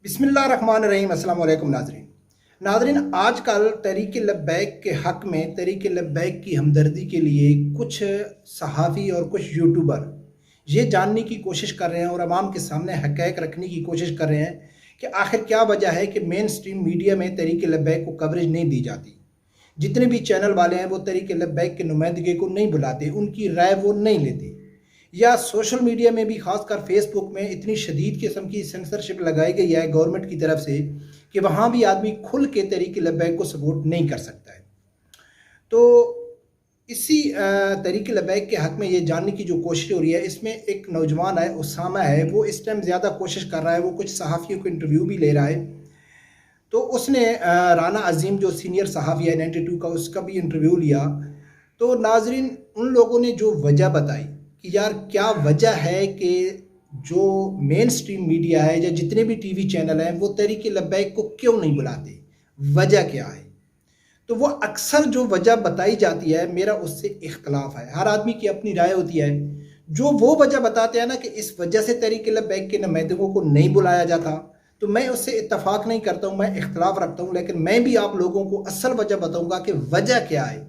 बिस्मिल्लाहिर्रहमानिर्रहीम। अस्सलाम वालेकुम नाज़रीन। नाज़रीन, आजकल तहरीक लब्बैक के हक़ में तहरीक लब्बैक की हमदर्दी के लिए कुछ सहाफ़ी और कुछ यूट्यूबर ये जानने की कोशिश कर रहे हैं और अवाम के सामने हक़ाइक़ रखने की कोशिश कर रहे हैं कि आखिर क्या वजह है कि मेन स्ट्रीम मीडिया में तहरीक लब्बैक को कवरेज नहीं दी जाती। जितने भी चैनल वाले हैं वो तहरीक लब्बैक के नुमाइंदगी को नहीं बुलाते, उनकी राय वो नहीं लेते। या सोशल मीडिया में भी ख़ासकर फेसबुक में इतनी शदीद किस्म की सेंसरशिप लगाई गई है गवर्नमेंट की तरफ से कि वहाँ भी आदमी खुल के तहरीक लब्बैक को सपोर्ट नहीं कर सकता है। तो इसी तहरीक लब्बैक के हक़ में ये जानने की जो कोशिश हो रही है, इसमें एक नौजवान है, उसामा है, वो इस टाइम ज़्यादा कोशिश कर रहा है, वो कुछ सहाफ़ियों को इंटरव्यू भी ले रहा है। तो उसने राना अज़ीम जो सीनियर सहाफ़ी है 92 का, उसका भी इंटरव्यू लिया। तो नाज़रीन, उन लोगों ने जो वजह बताई कि यार क्या वजह है कि जो मेन स्ट्रीम मीडिया है या जितने भी टीवी चैनल हैं वो तहरीक लब्बैक को क्यों नहीं बुलाते, वजह क्या है। तो वो अक्सर जो वजह बताई जाती है, मेरा उससे इख्तलाफ है। हर आदमी की अपनी राय होती है। जो वो वजह बताते हैं ना कि इस वजह से तहरीक लब्बैक के नुमाइंदों को नहीं बुलाया जाता, तो मैं उससे इत्तफाक नहीं करता हूँ, मैं इख्तलाफ रखता हूँ। लेकिन मैं भी आप लोगों को असल वजह बताऊँगा कि वजह क्या है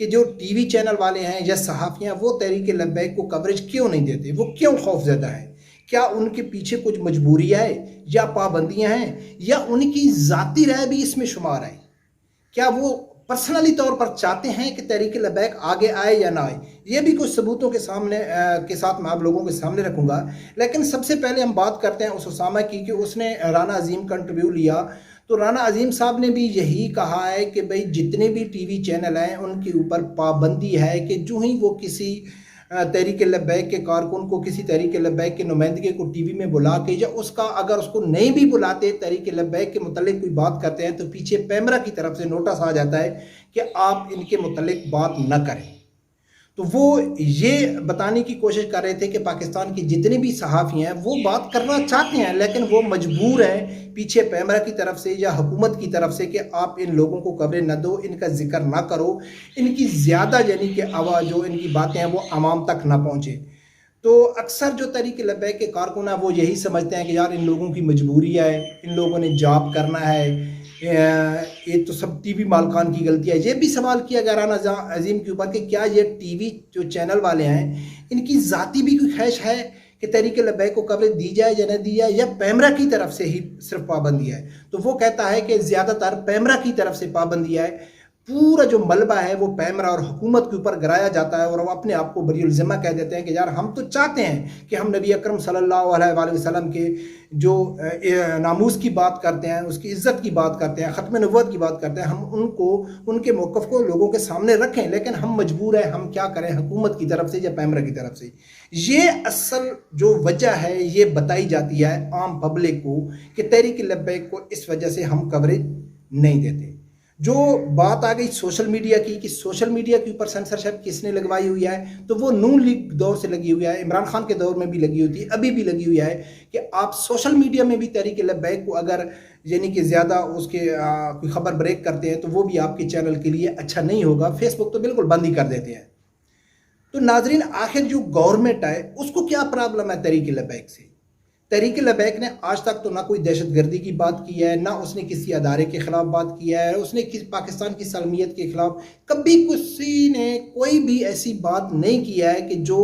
कि जो टीवी चैनल वाले हैं या सहाफ़ियाँ वो तहरीक लब्बैक को कवरेज क्यों नहीं देते, वो क्यों खौफज़दा हैं। क्या उनके पीछे कुछ मजबूरी है या पाबंदियाँ हैं या उनकी ज़ाती राय भी इसमें शुमार है। क्या वो पर्सनली तौर पर चाहते हैं कि तहरीक लब्बैक आगे आए या ना आए। ये भी कुछ सबूतों के सामने के साथ मैं आप लोगों के सामने रखूंगा। लेकिन सबसे पहले हम बात करते हैं उस उसामा की कि उसने राना अज़ीम का इंटरव्यू लिया। तो राना अज़ीम साहब ने भी यही कहा है कि भाई जितने भी टीवी चैनल हैं उनके ऊपर पाबंदी है कि जो ही वो किसी तहरीक लब्बैक के कारकुन को, किसी तहरीक लब्बैक के नुमाइंदगे को टीवी में बुला के या उसका अगर उसको नहीं भी बुलाते, तहरीक लब्बैक के मुतल्लिक कोई बात करते हैं तो पीछे पैमरा की तरफ से नोटिस आ जाता है कि आप इनके मुतल्लिक बात न करें। तो वो ये बताने की कोशिश कर रहे थे कि पाकिस्तान की जितनी भी सहाफ़ी हैं वो बात करना चाहते हैं, लेकिन वो मजबूर हैं पीछे पैमरा की तरफ से या हुकूमत की तरफ से कि आप इन लोगों को कवरेज न दो, इनका जिक्र ना करो, इनकी ज़्यादा यानी कि आवाज़ जो इनकी बातें हैं वो आवाम तक ना पहुँचे। तो अक्सर जो तहरीक लब्बैक के कारकुन हैं वो यही समझते हैं कि यार इन लोगों की मजबूरी है, इन लोगों ने जॉब करना है, ये तो सब टीवी मालकान की गलती है। ये भी सवाल किया गया राना अज़ीम के ऊपर कि क्या ये टीवी जो चैनल वाले हैं इनकी ज़ाती भी कोई ख्वाहिश है कि तहरीक लब्बैक को कवरेज दी जाए या न दी जाए, या पैमरा की तरफ से ही सिर्फ पाबंदी है। तो वो कहता है कि ज़्यादातर पैमरा की तरफ से पाबंदी है। पूरा जो मलबा है वो पैमरा और हुकूमत के ऊपर गिराया जाता है और वो अपने आप को बरीउल ज़िम्मा कह देते हैं कि यार हम तो चाहते हैं कि हम नबी अकरम सल्लल्लाहु अलैहि वसल्लम के जो नामूस की बात करते हैं, उसकी इज़्ज़त की बात करते हैं, ख़त्म नबुव्वत की बात करते हैं, हम उनको, उनके मौक़िफ़ को लोगों के सामने रखें। लेकिन हम मजबूर हैं, हम क्या करें, हुकूमत की तरफ से या पैमरा की तरफ से। ये असल जो वजह है ये बताई जाती है आम पब्लिक को कि तहरीक लब्बैक को इस वजह से हम कवरेज नहीं देते। जो बात आ गई सोशल मीडिया की कि सोशल मीडिया के ऊपर सेंसरशिप किसने लगवाई हुई है, तो वो नून लीग दौर से लगी हुई है, इमरान खान के दौर में भी लगी हुई थी, अभी भी लगी हुई है कि आप सोशल मीडिया में भी तहरीक लब्बैक को अगर यानी कि ज़्यादा उसके कोई ख़बर ब्रेक करते हैं तो वो भी आपके चैनल के लिए अच्छा नहीं होगा। फेसबुक तो बिल्कुल बंद ही कर देते हैं। तो नाजरीन, आखिर जो गवर्नमेंट है उसको क्या प्रॉब्लम है तहरीक लब्बैक से। तहरीक लब्बैक ने आज तक तो ना कोई दहशत गर्दी की बात की है, ना उसने किसी अदारे के ख़िलाफ़ बात किया है, उसने पाकिस्तान की सलमियत के ख़िलाफ़ कभी किसी ने कोई भी ऐसी बात नहीं किया है कि जो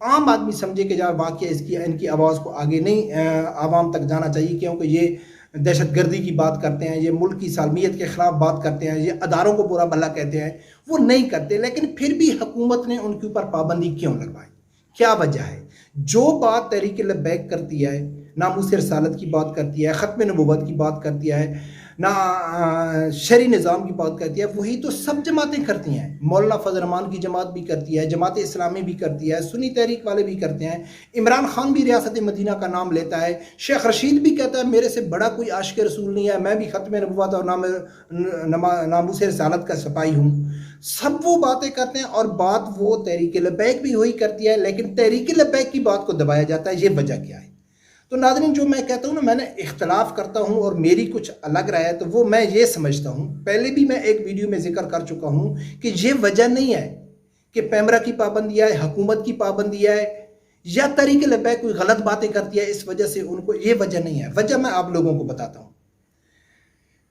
आम आदमी समझे कि यार वाकई इसकी इनकी आवाज़ को आगे नहीं आवाम तक जाना चाहिए, क्योंकि ये दहशत गर्दी की बात करते हैं, ये मुल्क की सालमियत के ख़िलाफ़ बात करते हैं, ये अदारों को बुरा भला कहते हैं। वो नहीं करते, लेकिन फिर भी हुकूमत ने उनके ऊपर पाबंदी क्यों लगवाई, क्या वजह है। जो बात तहरीक लब्बैक करती है, नामूस रिसालत की बात करती है, ख़त्म नबुव्वत की बात करती है, ना शरी निज़ाम की बात करती है, वही तो सब जमातें करती हैं। मौलाना फजल रहमान की जमात भी करती है, जमात इस्लामी भी करती है, सुन्नी तहरीक वाले भी करते हैं, इमरान खान भी रियासत मदीना का नाम लेता है, शेख रशीद भी कहता है मेरे से बड़ा कोई आशिक रसूल नहीं है, मैं भी ख़त्म नबुव्वत और नामूस रिसालत का सिपाही हूँ। सब वो बातें करते हैं और बात वो तहरीक लब्बैक भी वही करती है, लेकिन तहरीक लब्बैक की बात को दबाया जाता है। ये वजह क्या है। तो नाज़रीन, जो मैं कहता हूँ ना, मैंने इख्तलाफ करता हूँ और मेरी कुछ अलग राय है, तो वो मैं ये समझता हूँ, पहले भी मैं एक वीडियो में जिक्र कर चुका हूँ कि ये वजह नहीं है कि पैमरा की पाबंदी है, हुकूमत की पाबंदी है, या तरीके लब्बैक कोई गलत बातें करती है इस वजह से उनको, ये वजह नहीं है। वजह मैं आप लोगों को बताता हूँ।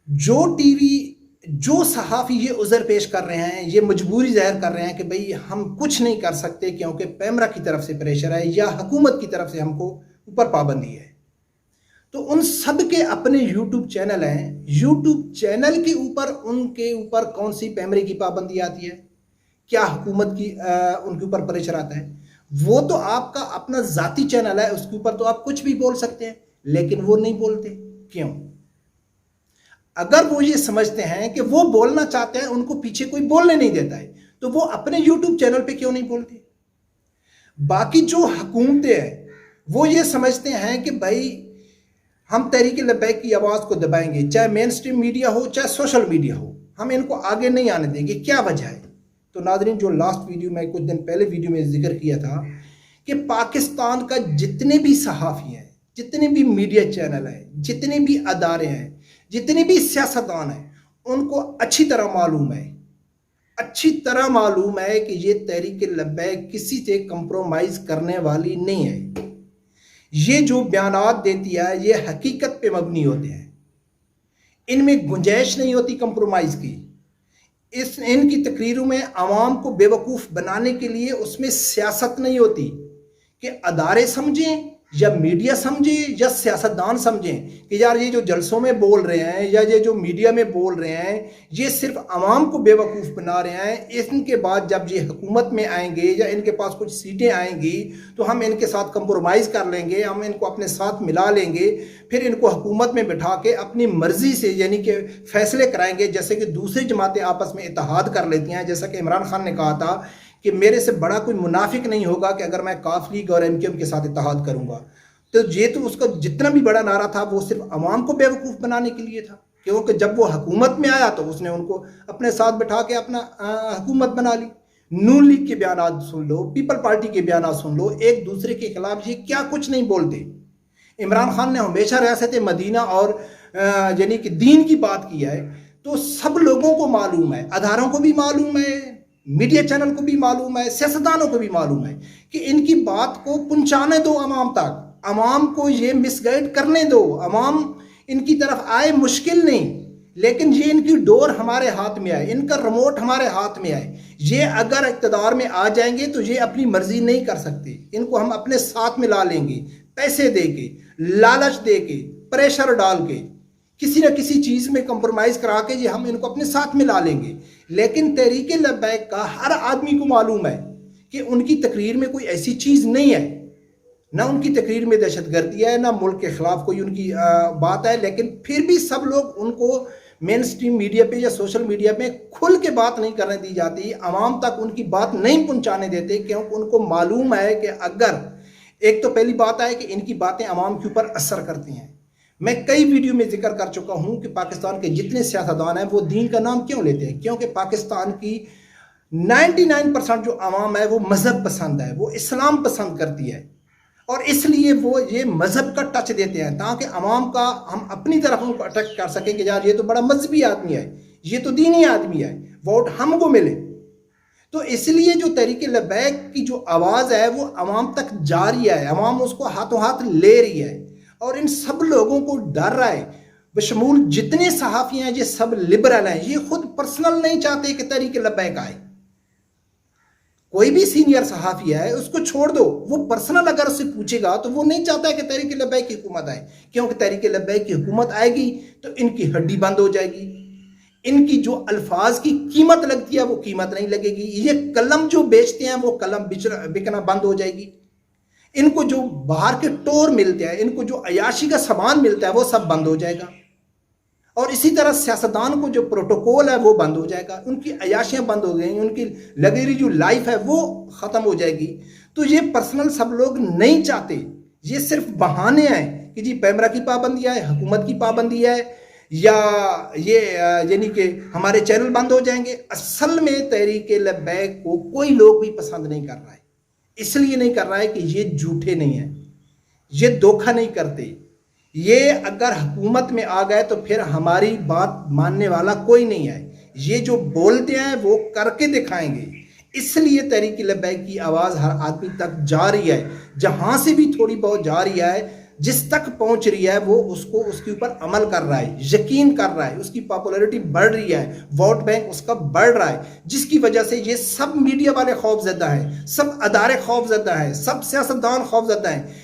जो टीवी, जो सहाफ़ी ये उज़र पेश कर रहे हैं, ये मजबूरी ज़ाहिर कर रहे हैं कि भाई हम कुछ नहीं कर सकते क्योंकि पैमरा की तरफ से प्रेशर है या हुकूमत की तरफ से हमको ऊपर पाबंदी है, तो उन सब के अपने यूट्यूब चैनल हैं। यूट्यूब चैनल के ऊपर उनके ऊपर कौन सी पैमरे की पाबंदी आती है, क्या हुकूमत की उनके ऊपर प्रेशर आता है? वो तो आपका अपना ज़ाती चैनल है, उसके ऊपर तो आप कुछ भी बोल सकते हैं, लेकिन वो नहीं बोलते। क्यों? अगर वो ये समझते हैं कि वो बोलना चाहते हैं, उनको पीछे कोई बोलने नहीं देता है, तो वो अपने यूट्यूब चैनल पे क्यों नहीं बोलते? बाकी जो हुकूमतें हैं वो ये समझते हैं कि भाई हम तहरीक लब्बैक की आवाज़ को दबाएंगे, चाहे मेन स्ट्रीम मीडिया हो चाहे सोशल मीडिया हो, हम इनको आगे नहीं आने देंगे। क्या वजह है? तो नाज़रीन, जो लास्ट वीडियो में कुछ दिन पहले वीडियो में जिक्र किया था कि पाकिस्तान का जितने भी सहाफ़ी हैं, जितने भी मीडिया चैनल हैं, जितने भी अदारे हैं, जितने भी सियासतदान हैं, उनको अच्छी तरह मालूम है, अच्छी तरह मालूम है कि ये तहरीक लब्बैक किसी से कंप्रोमाइज़ करने वाली नहीं है। ये जो बयानात देती है ये हकीकत पे मबनी होते हैं, इनमें गुंजाइश नहीं होती कंप्रोमाइज़ की। इनकी तकरीरों में आवाम को बेवकूफ़ बनाने के लिए उसमें सियासत नहीं होती कि अदारे समझें या मीडिया समझे या सियासतदान समझें कि यार ये जो जलसों में बोल रहे हैं या ये जो मीडिया में बोल रहे हैं ये सिर्फ आवाम को बेवकूफ़ बना रहे हैं। इनके बाद जब ये हुकूमत में आएंगे या इनके पास कुछ सीटें आएंगी तो हम इनके साथ कंप्रोमाइज़ कर लेंगे, हम इनको अपने साथ मिला लेंगे, फिर इनको हुकूमत में बिठा के अपनी मर्ज़ी से यानी कि फ़ैसले कराएंगे, जैसे कि दूसरी जमातें आपस में इत्तेहाद कर लेती हैं। जैसा कि इमरान खान ने कहा था कि मेरे से बड़ा कोई मुनाफिक नहीं होगा कि अगर मैं काफ लीग और एमक्यूएम के साथ इत्तेहाद करूंगा। तो ये तो उसका जितना भी बड़ा नारा था वो सिर्फ अवाम को बेवकूफ़ बनाने के लिए था, क्योंकि जब वो हुकूमत में आया तो उसने उनको अपने साथ बिठा के अपना हुकूमत बना ली। नून लीग के बयान सुन लो, पीपल पार्टी के बयान सुन लो, एक दूसरे के खिलाफ ये क्या कुछ नहीं बोलते। इमरान खान ने हमेशा रियासत मदीना और यानी कि दीन की बात की है, तो सब लोगों को मालूम है, अदारों को भी मालूम है, मीडिया चैनल को भी मालूम है, सियासतदानों को भी मालूम है कि इनकी बात को पहुंचाने दो अवाम तक, अवाम को ये मिसगाइड करने दो, अवाम इनकी तरफ आए मुश्किल नहीं, लेकिन ये इनकी डोर हमारे हाथ में आए, इनका रिमोट हमारे हाथ में आए। ये अगर इक़्तिदार में आ जाएंगे तो ये अपनी मर्जी नहीं कर सकते, इनको हम अपने साथ मिला लेंगे, पैसे दे के, लालच दे के, प्रेशर डाल के, किसी न किसी चीज़ में कंप्रोमाइज़ करा के ये हम इनको अपने साथ मिला लेंगे। लेकिन तहरीक लब्बैक का हर आदमी को मालूम है कि उनकी तकरीर में कोई ऐसी चीज़ नहीं है, ना उनकी तकरीर में दहशतगर्दी है, ना मुल्क के ख़िलाफ़ कोई उनकी बात है, लेकिन फिर भी सब लोग उनको मेन स्ट्रीम मीडिया पे या सोशल मीडिया में खुल के बात नहीं करने दी जाती, आवाम तक उनकी बात नहीं पहुंचाने देते, क्योंकि उनको मालूम है कि अगर एक तो पहली बात है कि इनकी बातें आवाम के ऊपर असर करती हैं। मैं कई वीडियो में जिक्र कर चुका हूं कि पाकिस्तान के जितने सियासतदान हैं वो दीन का नाम क्यों लेते हैं, क्योंकि पाकिस्तान की 99% जो आवाम है वो मज़हब पसंद है, वो इस्लाम पसंद करती है, और इसलिए वो ये मज़हब का टच देते हैं ताकि आवाम का हम अपनी तरफ उनको अट्रैक्ट कर सकें कि यार ये तो बड़ा मजहबी आदमी है, ये तो दीनी आदमी है, वोट हमको मिले। तो इसलिए जो तहरीक लब्बैक की जो आवाज़ है वो आवाम तक जा रही है, आवाम उसको हाथों हाथ ले रही है, और इन सब लोगों को डर रहा है, बशमूल जितने सहाफ़ी हैं ये सब लिबरल हैं, ये खुद पर्सनल नहीं चाहते कि तहरीक लब्बैक आए। कोई भी सीनियर सहाफ़ी है उसको छोड़ दो, वो पर्सनल अगर उससे पूछेगा तो वो नहीं चाहता है कि तहरीक लब्बैक की हुकूमत आए, क्योंकि तहरीक लब्बैक की हुकूमत आएगी तो इनकी हड्डी बंद हो जाएगी, इनकी जो अल्फाज की कीमत लगती है वो कीमत नहीं लगेगी, ये कलम जो बेचते हैं वो कलम बिकना बंद हो जाएगी, इनको जो बाहर के टोर मिलते हैं, इनको जो अयाशी का सामान मिलता है वो सब बंद हो जाएगा, और इसी तरह सियासतदान को जो प्रोटोकॉल है वो बंद हो जाएगा, उनकी अयाशियाँ बंद हो गई, उनकी लगेरी जो लाइफ है वो ख़त्म हो जाएगी। तो ये पर्सनल सब लोग नहीं चाहते, ये सिर्फ बहाने हैं कि जी पैमरा की पाबंदी है, हुकूमत की पाबंदी है, या ये यानी कि हमारे चैनल बंद हो जाएंगे। असल में तहरीक लब्बैक को कोई लोग भी पसंद नहीं कर रहा है, इसलिए नहीं कर रहा है कि ये झूठे नहीं हैं, ये धोखा नहीं करते, ये अगर हुकूमत में आ गए तो फिर हमारी बात मानने वाला कोई नहीं है, ये जो बोलते हैं वो करके दिखाएंगे, इसलिए तहरीक लब्बैक की आवाज़ हर आदमी तक जा रही है, जहाँ से भी थोड़ी बहुत जा रही है, जिस तक पहुँच रही है वो उसको उसके ऊपर अमल कर रहा है, यकीन कर रहा है, उसकी पॉपुलैरिटी बढ़ रही है, वोट बैंक उसका बढ़ रहा है, जिसकी वजह से ये सब मीडिया वाले खौफजदा हैं, सब अदारे खौफजदा हैं, सब सियासतदान खौफजदा हैं।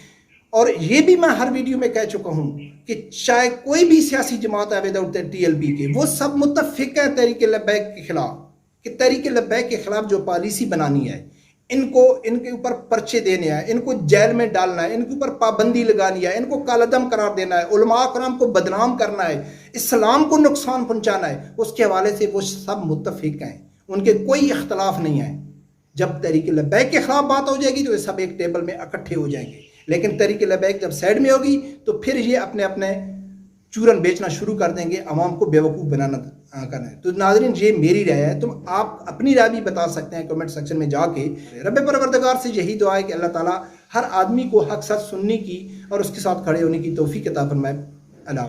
और ये भी मैं हर वीडियो में कह चुका हूँ कि चाहे कोई भी सियासी जमात है विदाउट TLP के, वो सब मुत्तफिक है तहरीक लब्बैक के खिलाफ, कि तहरीक लब्बैक के खिलाफ जो पॉलिसी बनानी है, इनको इनके ऊपर पर्चे देने हैं, इनको जेल में डालना है, इनके ऊपर पाबंदी लगानी है, इनको कालदम करार देना है, उलमा कराम को बदनाम करना है, इस्लाम को नुकसान पहुंचाना है, उसके हवाले से वो सब मुत्तफिक हैं, उनके कोई इख्तलाफ नहीं है। जब तहरीक लब्बैक के खिलाफ बात हो जाएगी तो ये सब एक टेबल में इकट्ठे हो जाएंगे, लेकिन तहरीक लब्बैक जब साइड में होगी तो फिर ये अपने अपने चूरन बेचना शुरू कर देंगे, अवाम को बेवकूफ़ बनाना करना है। तो नाज़रीन, ये मेरी राय है, तुम आप अपनी राय भी बता सकते हैं कमेंट सेक्शन में जाके। रब परवरदिगार से यही दुआ है कि अल्लाह ताला हर आदमी को हक सच सुनने की और उसके साथ खड़े होने की तौफीक अता फरमाए। अल्लाह।